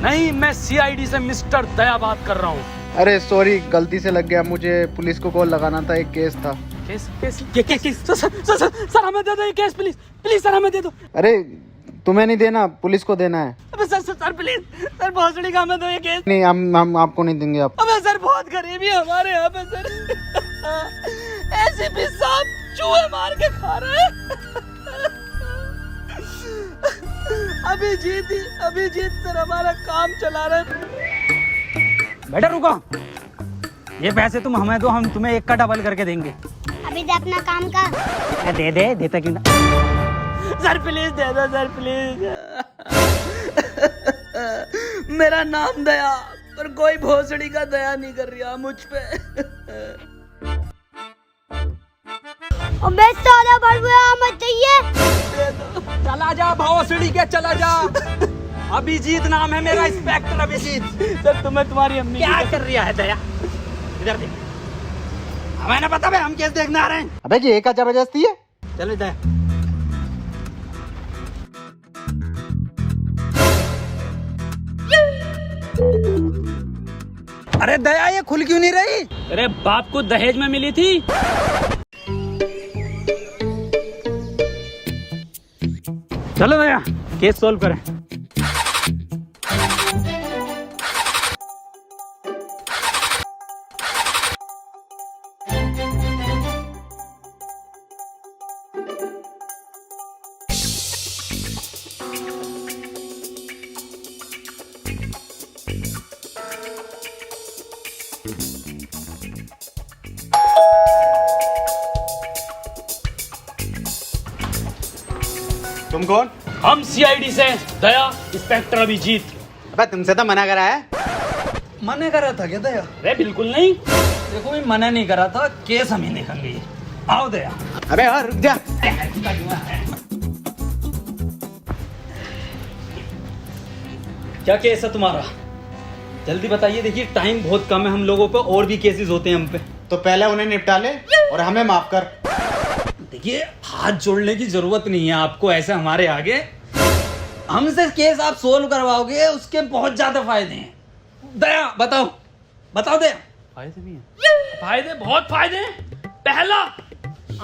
नहीं, मैं सीआईडी से मिस्टर दया बात कर रहा हूँ। अरे सॉरी, गलती से लग गया, मुझे पुलिस को कॉल लगाना था, एक केस था। केस सर हमें दे दो ये केस, प्लीज प्लीज सर हमें दे दो। अरे तुम्हें नहीं देना, पुलिस को देना है। अबे सर प्लीज सर, भोसड़ी का हमें दो ये केस। नहीं, हम आपको नहीं देंगे। आप अबे सर बहुत गरीबी है हमारे यहाँ पे सर। एसीपी साहब चूहे मार के खा रहे हैं। अभिजीत सर हमारा काम चला रहे। बेटा रुको, ये पैसे तुम हमें दो, हम तुम्हें एक का डबल करके देंगे। अभी दे अपना काम का। दे देता क्यों ना। सर प्लीज दे दो सर प्लीज। मेरा नाम दया, पर कोई भोसड़ी का दया नहीं कर रहा मुझ पे। अबे साला बड़ुआ मत चाहिए। चला जा भोसड़ी के, चला जा। अभिजीत नाम है मेरा, इंस्पेक्टर अभिजीत। सर तुम्हें तुम्हारी अम्मी क्या कर रहा है दया? इधर देख, हमें ना पता भाई, हम केस देखने आ रहे हैं। अबे जी एक जबरदस्ती है। चलो दया। अरे दया, ये खुल क्यों नहीं रही? अरे बाप को दहेज में मिली थी। चलो दया, केस सोल्व करें। तुम कौन? हम सीआईडी से दया, इंस्पेक्टर अभिजीत। अबे तुमसे तो मना करा है। मना करा था क्या दया? अरे बिल्कुल नहीं। देखो मैं मना नहीं करा था, केस हम ही देखेंगे। आओ दया। अबे यार रुक जा। क्या केस है तुम्हारा? जल्दी बताइए, देखिए टाइम बहुत कम है हम लोगों पे, और भी केसेस होते हैं हम पे। तो पहले उन्हें निपटा ले और हमें माफ कर। देखिए, हाथ जोड़ने की जरूरत नहीं है आपको ऐसे हमारे आगे। हमसे केस आप सोल्व करवाओगे, उसके बहुत ज्यादा फायदे हैं। दया बताओ, बताओ दया। फायदे भी हैं। फायदे, बहुत फायदे हैं। पहला,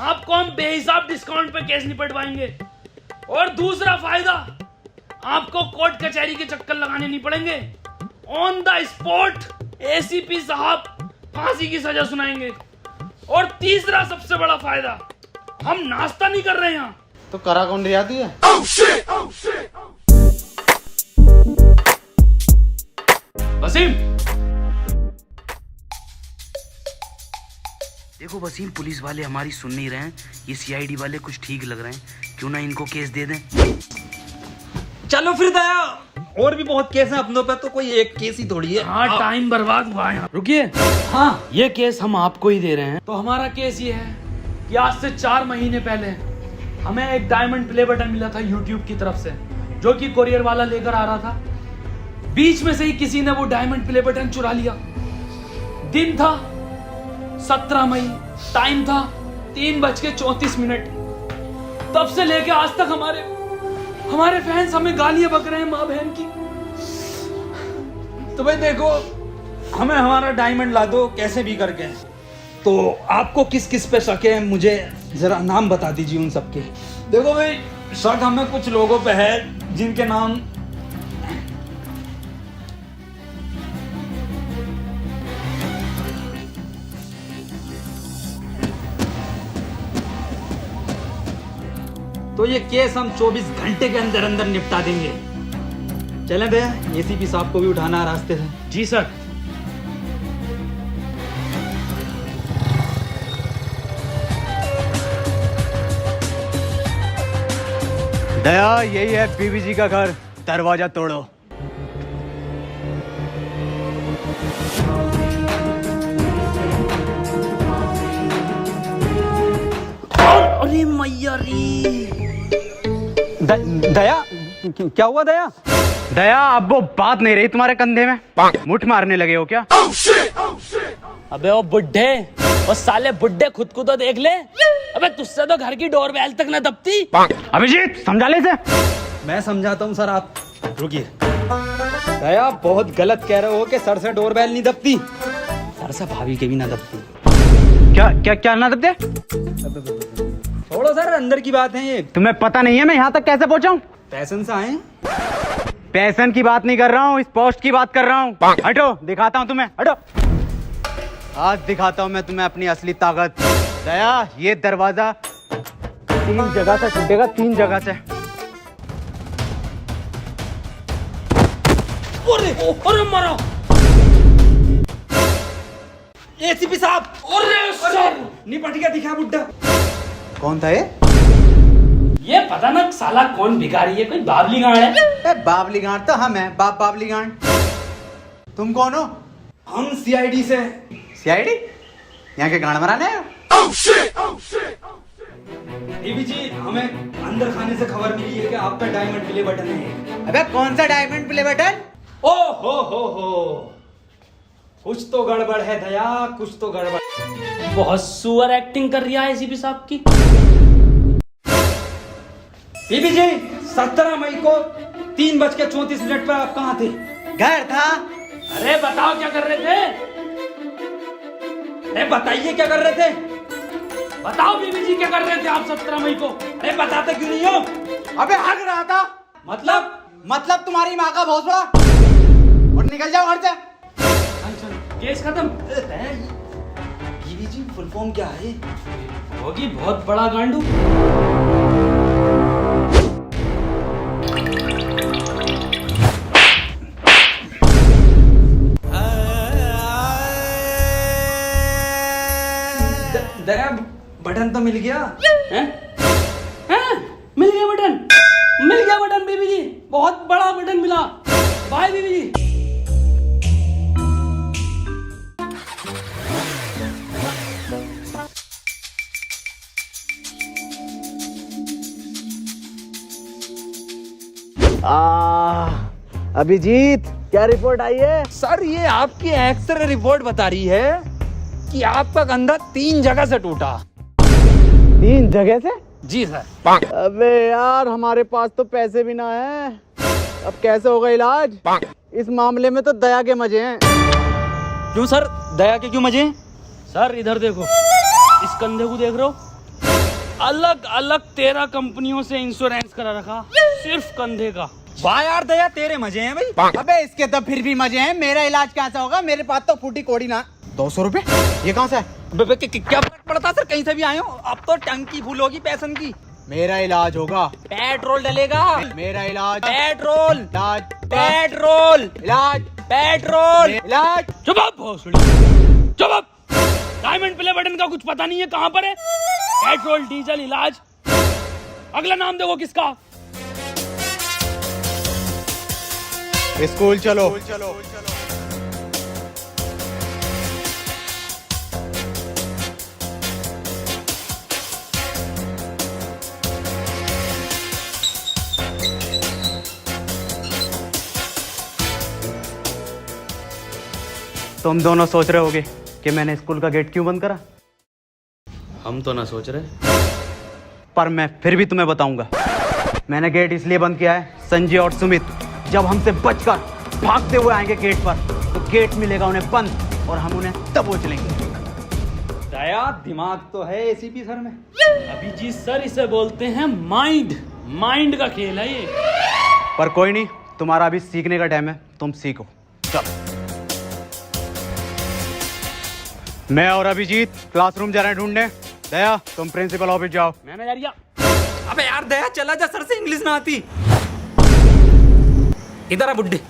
आपको हम बेहिसाब डिस्काउंट पे केस निपटवाएंगे। और दूसरा फायदा, आपको कोर्ट कचहरी के चक्कर लगाने नहीं पड़ेंगे। ऑन द स्पॉट एसीपी साहब फांसी की सजा सुनाएंगे। और तीसरा सबसे बड़ा फायदा, हम नाश्ता नहीं कर रहे हैं। तो करा कौन रियाती है? वसीम, देखो वसीम, पुलिस वाले हमारी सुन नहीं रहे हैं, ये सीआईडी वाले कुछ ठीक लग रहे हैं, क्यों ना इनको केस दे दें। चलो फिर दया, और भी बहुत केस हैं अपनों पे, तो कोई एक केस ही थोड़ी है। हाँ टाइम बर्बाद हुआ है। रुकिए, हाँ ये केस हम आपको ही दे रहे हैं। तो हमारा केस ये है कि आज से 4 महीने पहले हमें एक डायमंड प्ले बटन मिला था यूट्यूब की तरफ से, जो कि कोरियर वाला लेकर आ रहा था। बीच में से ही किसी ने वो डायमंड प्ले बटन चुरा लिया। दिन था 17 मई, टाइम था 3:34। तब से लेके आज तक हमारे फैंस हमें गालियां बक रहे हैं माँ बहन की। तो भाई देखो, हमें हमारा डायमंड ला दो कैसे भी करके। तो आपको किस किस पे शक है, मुझे जरा नाम बता दीजिए उन सबके। देखो भाई, शक हमें कुछ लोगों पे है जिनके नाम तो ये केस हम 24 घंटे के अंदर अंदर निपटा देंगे। चलें भैया, एसीपी साहब को भी उठाना है रास्ते से। जी सर। दया, यही है बीबी जी का घर, दरवाजा तोड़ो। अरे मैया रे। दया, क्या हुआ दया? दया, अब वो बात नहीं रही तुम्हारे कंधे में, मुठ मारने लगे हो क्या? अबे वो बुड्ढे, वो साले बुड्ढे खुद को तो देख ले। अबे तुझसे तो घर की डोरबेल तक न दबती। अभिजीत, समझा ले इसे। मैं समझाता हूँ सर, आप रुकिए दया, बहुत गलत कह रहे हो कि सर से डोरबेल नहीं दबती। सर से भाभी के भी ना दबती। क्या क्या क्या ना दे? छोड़ो सर, अंदर की बात है ये। तुम्हें पता नहीं है मैं यहाँ तक कैसे पहुँचा हूँ? पैशन से आए। पैसन की बात नहीं कर रहा हूँ, इस पोस्ट की बात कर रहा हूँ। हटो, दिखाता हूँ तुम्हें, हटो। आज दिखाता हूँ मैं तुम्हें अपनी असली ताकत। दया, ये दरवाजा 3 जगह से टूटेगा, 3 जगह से। अरे मारो एसीपी साहब। अरे सर, निपट गया, दिखा बुड्ढा। कौन था ये? ये पता ना साला कौन भिखारी है, कोई बावली गांड है। बाबली गांड तो हम हैं, बाबली गांड। तुम कौन हो? हम सीआईडी से। सीआईडी? यहाँ के गांड मराने आए हो? देवी जी, हमें अंदर खाने से खबर मिली है कि आपका डायमंड प्ले बटन है। अबे कौन सा डायमंड प्ले बटन? ओ हो, कुछ तो गड़बड़ है दया, कुछ तो गड़बड़। बहुत सुअर एक्टिंग कर रही है एसीपी साहब की। बीबी जी, 17 मई को 3:34 पर आप कहाँ थे? घर था। अरे बताओ क्या कर रहे थे? अरे बताइए क्या कर रहे थे? बताओ बीबी जी क्या कर रहे थे आप 17 मई को? अरे बताते क्यों नहीं हो? अबे हग रहा था। मतलब तुम्हारी माँ का भोसड़ा। और निकल जाओ घर से। केस खत्म। बीबी जी, फुल फॉर्म क्या है? होगी बहुत बड़ा गांडू। दया, बटन तो मिल गया। हैं? हैं? मिल गया बटन, मिल गया बटन बीबी जी, बहुत बड़ा बटन मिला। बाय बीबी जी। अभिजीत, क्या रिपोर्ट आई है? सर, ये आपकी एक्सरे रिपोर्ट बता रही है कि आपका कंधा 3 जगह से टूटा। 3 जगह से? जी सर। अबे यार, हमारे पास तो पैसे भी ना है। अब कैसे होगा इलाज? इस मामले में तो दया के मजे हैं। क्यों सर, दया के क्यों मजे? सर इधर देखो, इस कंधे को देख रहे हो? अलग अलग 13 कंपनियों से इंश्योरेंस करा रखा, सिर्फ कंधे का। वाह यार दया, तेरे मजे हैं भाई। अबे इसके तो फिर भी मजे हैं, मेरा इलाज कैसा होगा? मेरे पास तो फूटी कोड़ी ना। 200 रुपए? ये कहाँ से है? क्या फर्क पड़ता सर, कहीं से भी आए हो। अब तो टंकी फुल होगी पैसन की। मेरा इलाज होगा। पेट्रोल डलेगा। मेरा इलाज। पेट्रोल। इलाज। पेट्रोल। इलाज। पेट्रोल। इलाज। चुप आप भोसड़ी, चुप आप। डायमंड प्ले बटन का कुछ पता नहीं है कहां पर है? पेट्रोल, डीजल, इलाज। अगला नाम देखो किसका? स्कूल चलो। तुम दोनों सोच रहे होगे कि मैंने स्कूल का गेट क्यों बंद करा, हम तो ना सोच रहे। पर मैं फिर भी तुम्हें बताऊंगा। मैंने गेट इसलिए बंद किया है, संजय और सुमित जब हमसे बचकर भागते हुए आएंगे गेट पर, तो गेट मिलेगा उन्हें बंद और हम उन्हें दबोच लेंगे। दया, दिमाग तो है एसीपी सर में। अभिजीत सर, इसे बोलते हैं माइंड। माइंड का खेल है ये। पर कोई नहीं, तुम्हारा अभी सीखने का टाइम है, तुम सीखो। चलो, मैं और अभिजीत क्लासरूम जा रहे हैं ढूंढने। दया, तुम प्रिंसिपल ऑफिस जाओ। मैनेजरिया। अबे यार दया, चला जा, सर से इंग्लिश ना आती। इधर आ बुड्ढे।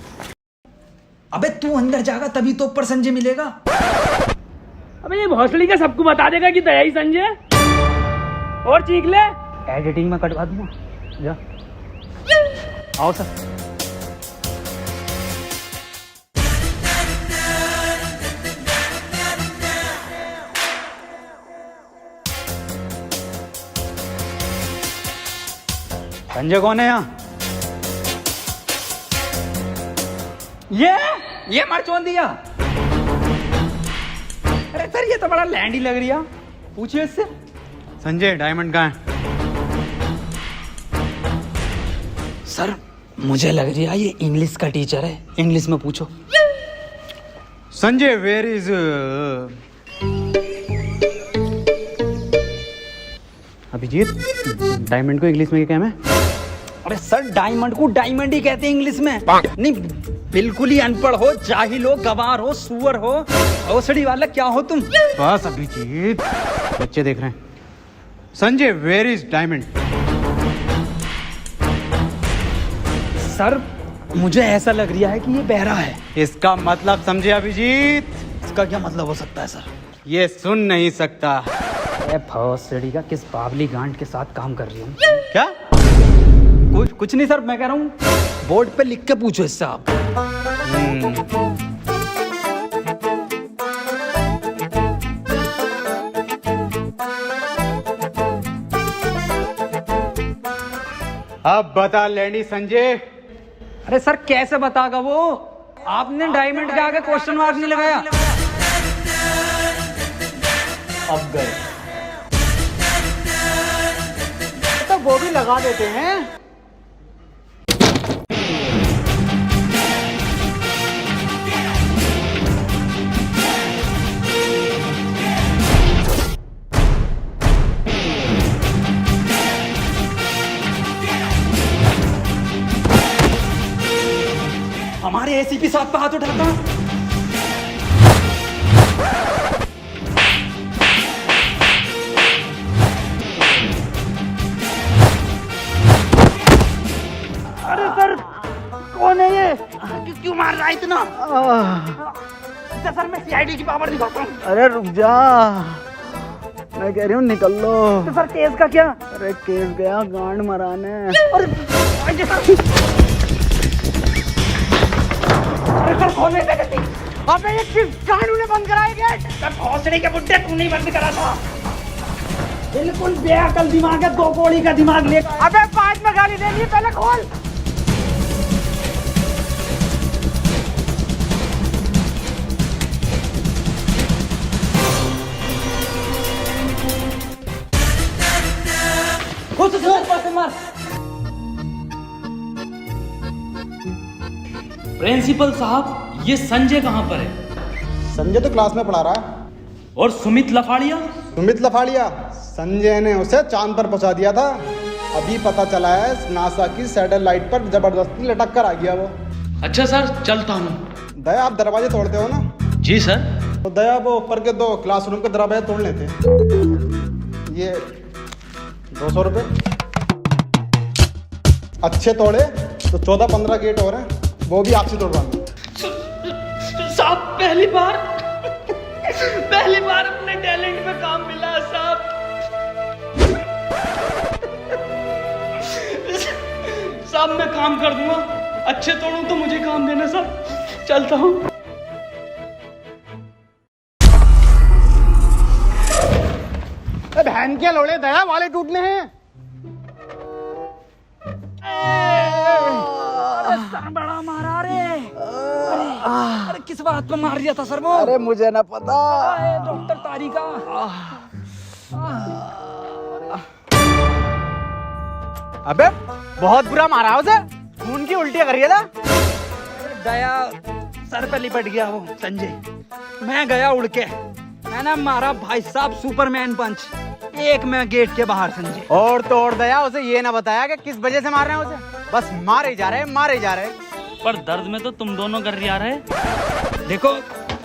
अबे तू अंदर जाएगा तभी तो ऊपर संजय मिलेगा। अबे ये भोसड़ी का सबको बता देगा कि दया ही संजय। और चीख ले, एडिटिंग में कटवा दूंगा। जा, आओ सर। संजय कौन है यहाँ? ये मरचोन दिया। अरे सर, ये तो बड़ा लैंड ही लग रही है। पूछिए इससे। संजय, डायमंड कहाँ है? सर, मुझे लग रही है ये इंग्लिश का टीचर है, इंग्लिश में पूछो। Sanjay where is Abhijeet, diamond को इंग्लिश में क्या है? अरे सर, डायमंड को डायमंड ही कहते हैं इंग्लिश में। नहीं, बिल्कुल ही अनपढ़ हो, जाहिल हो, गवार हो, सुअर हो, औसड़ी वाला क्या हो तुम? बस अभिजीत, बच्चे देख रहे हैं। Sanjay where is diamond? Sir, मुझे ऐसा लग रहा है कि ये बहरा है। इसका मतलब समझे अभिजीत? इसका क्या मतलब हो सकता है सर? ये सुन नहीं सकता। भौसड़ी का किस बावली गांड के साथ काम कर रही हूँ? क्या? कुछ नहीं सर, मैं कह रहा हूँ बोर्ड पे लिख के पूछो इससे आप। अब बता लैंडी संजय। अरे सर, कैसे बतागा वो? आपने डायमंड के आगे क्वेश्चन मार्क नहीं लगाया। अब गए तो वो भी लगा देते हैं। हमारे एसीपी साहब पे हाथ उठाता। अरे सर, कौन है ये? क्यों मार रहा है इतना? सर, मैं सीआईडी की पावर दिखाता हूँ। अरे रुक जा, मैं कह रही हूँ निकल लो। तो सर, केस का क्या? अरे केस गया गांड मराने। अरे सर, खोलने से गलती। अबे ये किस कानून ने बंद कराया गेट? सर, भौसड़ी के बुड्ढे, तू नहीं बंद करा था। बिल्कुल बेअकल दिमाग है, 2 कौड़ी का दिमाग ले। अबे बाद में गाली देनी, पहले खोल। प्रिंसिपल साहब, ये संजय कहाँ पर है? संजय तो क्लास में पढ़ा रहा है। और सुमित लफाड़िया? सुमित लफाड़िया, संजय ने उसे चांद पर पहुंचा दिया था। अभी पता चला है नासा की सैटेलाइट पर जबरदस्ती लटक कर आ गया वो। अच्छा सर, चलता हूँ। दया, आप दरवाजे तोड़ते हो ना? जी सर। तो दया, वो ऊपर के 2 क्लासरूम के दरवाजे तोड़ लेते। ये 200 रुपये अच्छे तोड़े तो 14-15 गेट और हैं, वो भी आपसे तोड़वाएंगे। साहब, पहली बार अपने टैलेंट पे काम मिला साहब। साहब, मैं काम कर दूंगा, अच्छे तोड़ूं तो मुझे काम देना साहब। चलता हूँ। बहन के लोड़े, दया वाले टूटने हैं। सर, बड़ा मारा रे। अरे किस बात पे मार दिया था सर वो? अरे मुझे ना पता। डॉक्टर तारिका। अबे बहुत बुरा मारा है उसे, खून की उल्टियां कर रही था। दया, सर पे लिपट गया वो संजय। मैं गया उड़ के, मैंने मारा भाई साहब सुपरमैन पंच, एक में गेट के बाहर संजय। और तो और दया, उसे ये ना बताया कि किस वजह से मार रहे हैं उसे, बस मारे जा रहे। पर दर्द में तो तुम दोनों कर रहे। देखो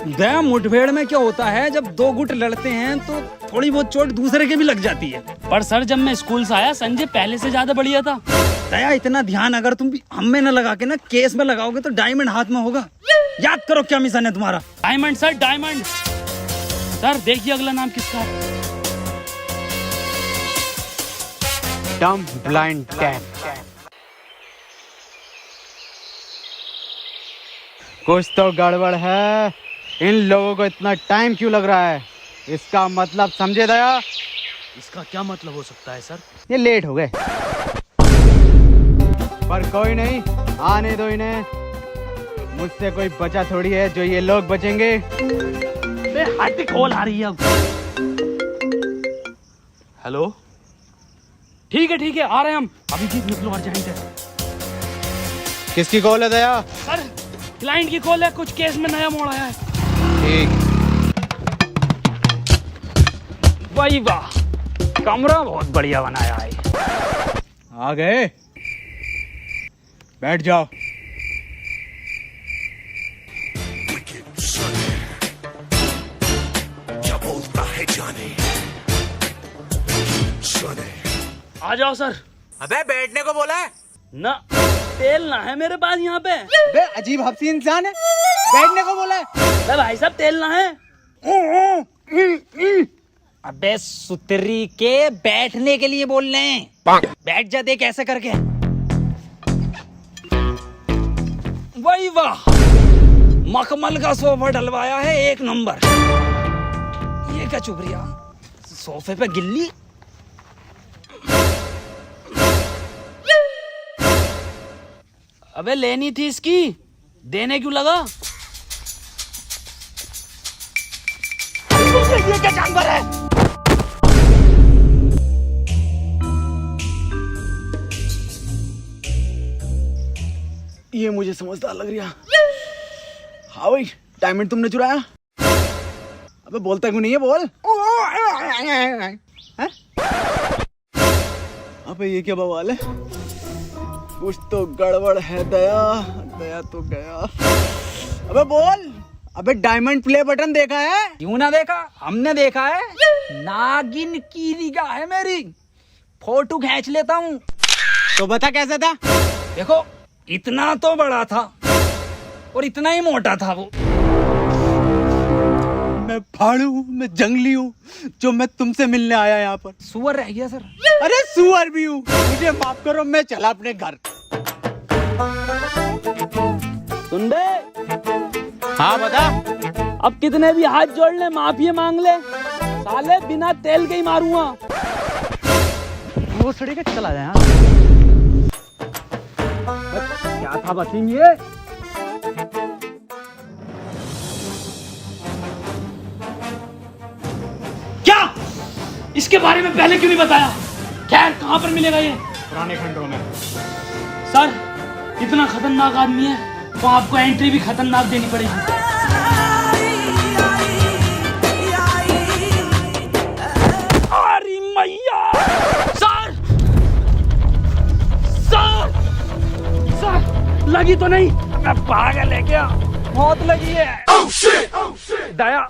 दया, मुठभेड़ में क्या होता है, जब 2 गुट लड़ते हैं तो थोड़ी बहुत चोट दूसरे के भी लग जाती है। पर सर, जब मैं स्कूल से आया, संजय पहले से ज्यादा बढ़िया था। दया, इतना ध्यान अगर तुम भी हम में न लगा के ना केस में लगाओगे तो डायमंड हाथ में होगा। याद करो क्या मिशन है तुम्हारा। Diamond sir, diamond. सर देखिए अगला नाम किसका है। डम ब्लाइंड कैट। कुछ तो गड़बड़ है, इन लोगों को इतना टाइम क्यों लग रहा है? इसका मतलब समझे दया? इसका क्या मतलब हो सकता है सर? ये लेट हो गए, पर कोई नहीं, आने दो इन्हें। मुझसे कोई बचा थोड़ी है जो ये लोग बचेंगे। हाथी खोल आ रही है अब। हेलो, ठीक है आ रहे हैं हम। अभिजीत निकलो, अर्जेंट है। किसकी कॉल है दया? सर क्लाइंट की कॉल है, कुछ केस में नया मोड़ आया है। ठीक। भाई वाह, कमरा बहुत बढ़िया बनाया है। आ गए, बैठ जाओ। आ जाओ सर। अबे बैठने को बोला है ना, तेल ना है मेरे पास यहाँ पे। बे अजीब हफ्सी इंसान है, बैठने को बोला है। अरे भाई साहब तेल ना है। अबे सुतरी के बैठने के लिए बोल रहे हैं। बैठ जा, देख ऐसे करके। वही वाह, मखमल का सोफा डलवाया है, एक नंबर। ये क्या चुप रही, सोफे पे गिल्ली। अबे लेनी थी इसकी, देने क्यों लगा? ये क्या जानवर है? ये मुझे समझदार लग रहा। हाँ भाई, डायमंड तुमने चुराया? अबे बोलता क्यों नहीं है, बोल। हैं? अबे ये क्या बवाल है? कुछ तो गड़बड़ है दया, दया तो गया। अबे बोल। अबे डायमंड प्ले बटन देखा है? क्यों ना देखा, हमने देखा है। नागिन की निगाह है मेरी, फोटो खींच लेता हूँ। तो बता कैसा था? देखो, इतना तो बड़ा था और इतना ही मोटा था वो। मैं फाड़ू हूँ, मैं जंगली हूँ, जो मैं तुमसे मिलने आया यहाँ पर। सुअर रह गया सर। अरे सुअर भी हूँ, मुझे माफ करो, मैं चला अपने घर। सुन बे, हाँ बता। अब कितने भी हाथ जोड़ ले, माफी मांग ले, साले बिना तेल के ही मारूंगा। वो सड़ी का चला जाए। क्या था बसीम ये? क्या? इसके बारे में पहले क्यों नहीं बताया? खैर, कहाँ पर मिलेगा ये? पुराने खंडों में। सर, इतना खतरनाक आदमी है तो आपको एंट्री भी खतरनाक देनी पड़ेगी। अरे मैया! सर! सर! सर! लगी तो नहीं? मैं पागल है क्या? मौत लगी है। दया,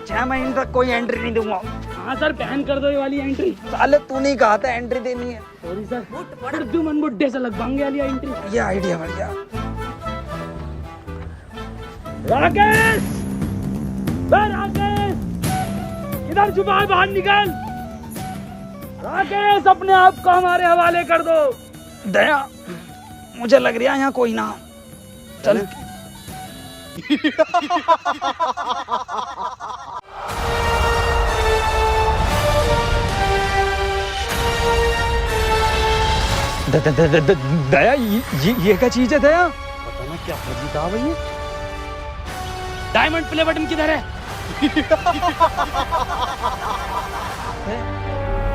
6 महीने तक कोई एंट्री नहीं दूंगा। हाँ सर, बैन कर दो ये वाली एंट्री। साले तू नहीं कहा था एंट्री देनी है। सॉरी सर, उर्दू मन बुड्ढे से लगवाएंगे वाली एंट्री। ये आइडिया बढ़िया। राकेश! राकेश! इधर छुपा, बाहर निकल। राकेश, अपने आप को हमारे हवाले कर दो। दया, मुझे लग रहा है यहाँ कोई ना। चल। दया, ये क्या चीज है दया? पता ना क्या फर्जी था भैया। डायमंड प्ले बटन किधर है?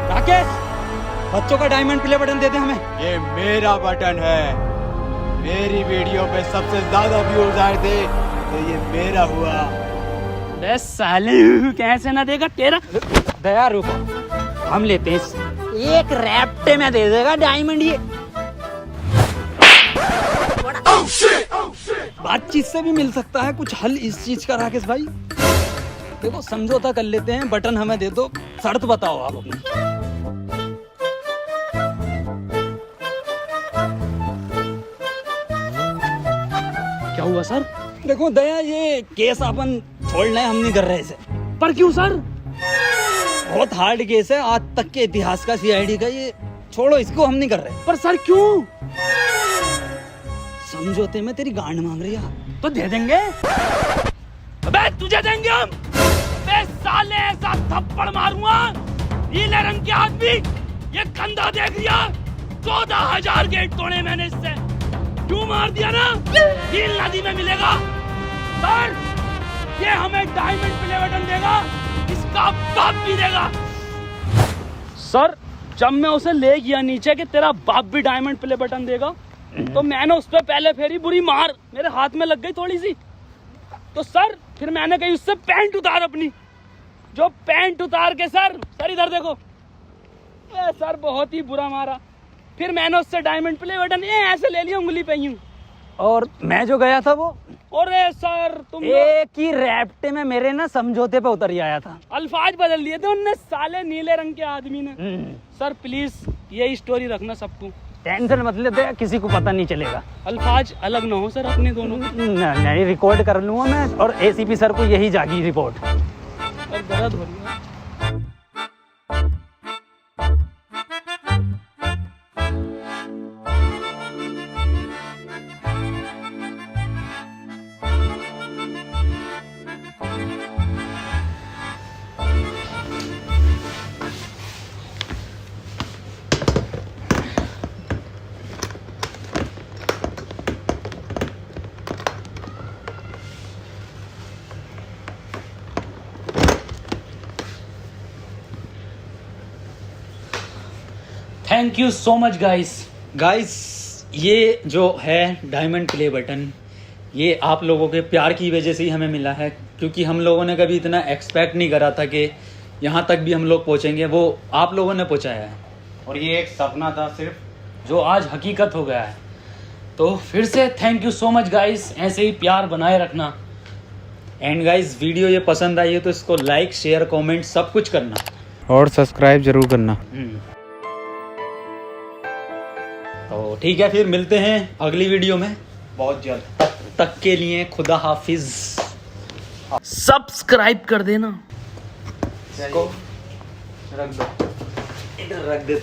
राकेश, बच्चों का डायमंड प्ले बटन दे दे हमें। ये मेरा बटन है। मेरी वीडियो पे सबसे ज्यादा व्यूज आए थे तो ये मेरा हुआ। बे साले, कैसे ना देगा तेरा? दया रुको, हम लेते हैं। एक रैप्टे में दे देगा डायमंड ये। बातचीत से भी मिल सकता है कुछ हल इस चीज का। राकेश भाई देखो, समझौता कर लेते हैं, बटन हमें दे दो, शर्त बताओ आप अपनी। क्या हुआ सर? देखो दया, ये केस अपन छोड़ रहे हैं, हम नहीं कर रहे इसे। पर क्यों सर? बहुत हार्ड केस है, आज तक के इतिहास का, सीआईडी का। ये छोड़ो, इसको हम नहीं कर रहे। पर सर क्यों? समझौते में तेरी गांड मांग रही है तो दे देंगे। अबे तुझे देंगे हम। अबे साले, ऐसा थप्पड़ मारूंगा, नीले रंग के आदमी, ये कंधा देख लिया, 14,000 गेट तोड़े मैंने इससे। क्यों मार दिया ना? नील नदी में मिलेगा। सर, ये हमें डायमंड प्ले बटन देगा, इसका बाप भी देगा। सर, जब मैं उसे ले गया नीचे कि तेरा बाप भी डायमंड प्ले बटन देगा, तो मैंने उस पर पहले फेरी बुरी मार, मेरे हाथ में लग गई थोड़ी सी। तो सर फिर मैंने कही उससे पैंट उतार अपनी, जो पैंट उतार के सर इधर देखो, सर बहुत ही बुरा मारा। फिर मैंने उससे डायमंड प्ले बटन ऐसे ले लिया उंगली पे यूं। और मैं जो गया था वो अरे सर तुम एक ही रैप्टे में मेरे ना समझौते पे उतर ही आया था। अल्फाज बदल दिए थे उनने, साले नीले रंग के आदमी ने। सर प्लीज यही स्टोरी रखना सबको, टेंशन मत लेते, किसी को पता नहीं चलेगा। अल्फाज अलग ना हो सर अपने दोनों। नहीं, रिकॉर्ड कर लूंगा मैं, और एसीपी सर को यही जागी रिपोर्ट। और दर्द हो रही है। Thank you so much guys, ये जो है डायमंड प्ले बटन, ये आप लोगों के प्यार की वजह से ही हमें मिला है, क्योंकि हम लोगों ने कभी इतना एक्सपेक्ट नहीं करा था कि यहाँ तक भी हम लोग पहुँचेंगे। वो आप लोगों ने पहुँचाया है, और ये एक सपना था सिर्फ, जो आज हकीकत हो गया है। तो फिर से thank you so much guys, ऐसे ही प्यार बनाए रखना। एंड गाइस, वीडियो ये पसंद आई है तो इसको लाइक, शेयर, कमेंट सब कुछ करना, और सब्सक्राइब जरूर करना। तो ठीक है, फिर मिलते हैं अगली वीडियो में बहुत जल्द। तब तक के लिए खुदा हाफिज। सब्सक्राइब कर देना। इसको रख दो, इधर रख देता हूँ।